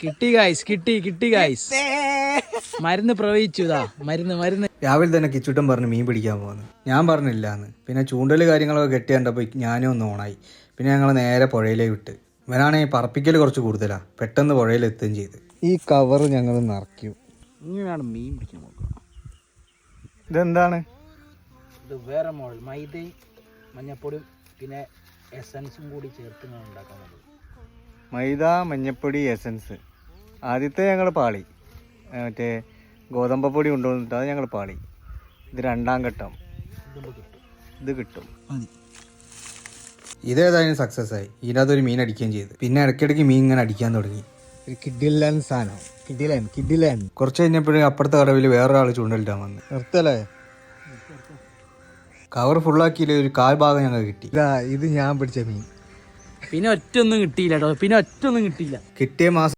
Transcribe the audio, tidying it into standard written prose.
കിട്ടി ഗായ്സ് മരുന്ന് പ്രവഹിച്ചു. മരുന്ന് രാവിലെ തന്നെ കിച്ചുട്ടൻ പറഞ്ഞ് മീൻ പിടിക്കാൻ പോകുന്നു. ഞാൻ പറഞ്ഞില്ലാന്ന്. പിന്നെ ചൂണ്ടൽ കാര്യങ്ങളൊക്കെ കെട്ടി കണ്ടപ്പോൾ ഞാനും ഒന്ന് ഓണായി. പിന്നെ ഞങ്ങൾ നേരെ പുഴയിലേക്ക് വിട്ട്. ഇവനാണെങ്കിൽ പറപ്പിക്കൽ കുറച്ച് കൂടുതലാണ്. പെട്ടെന്ന് പുഴയിലെത്തുകയും ചെയ്ത്. ഈ കവർ ഞങ്ങൾ നിറയ്ക്കും. ഇങ്ങനെയാണ് മീൻ പിടിക്കാൻ നോക്കുക. ഇതെന്താണ്? ഇത് വേറെ മോഡൽ മൈദയും മഞ്ഞപ്പൊടിയും പിന്നെ എസൻസും കൂടി ചേർത്ത് ഉണ്ടാക്കാൻ പറ്റും. മൈദ, മഞ്ഞപ്പൊടി, എസൻസ്. ആദ്യത്തെ ഞങ്ങൾ പാളി. മറ്റേ ഗോതമ്പപ്പൊടി കൊണ്ടുവന്നിട്ട് അത് ഞങ്ങൾ പാളി. ഇത് രണ്ടാം ഘട്ടം. ഇത് കിട്ടും. ഇതേതായാലും സക്സസ് ആയി. ഇതിനകത്തൊരു മീൻ അടിക്കുകയും ചെയ്തു. പിന്നെ ഇടയ്ക്കിടയ്ക്ക് മീൻ ഇങ്ങനെ അടിക്കാൻ തുടങ്ങി. ഒരു കിഡിലൻ സാധനം. കിഡിലൻ. കുറച്ച് കഴിഞ്ഞപ്പോഴും അപ്പുറത്തെ കടവിൽ വേറൊരാൾ ചൂണ്ടലിട്ടാൻ വന്നു. നിർത്തല്ലേ? കവർ ഫുള്ളാക്കിയില്ല. ഒരു കാൽ ഭാഗം ഞങ്ങൾ കിട്ടി. ഇത് ഞാൻ പിടിച്ച മീൻ. പിന്നെ ഒറ്റൊന്നും കിട്ടിയില്ല. കിട്ടിയ മാസം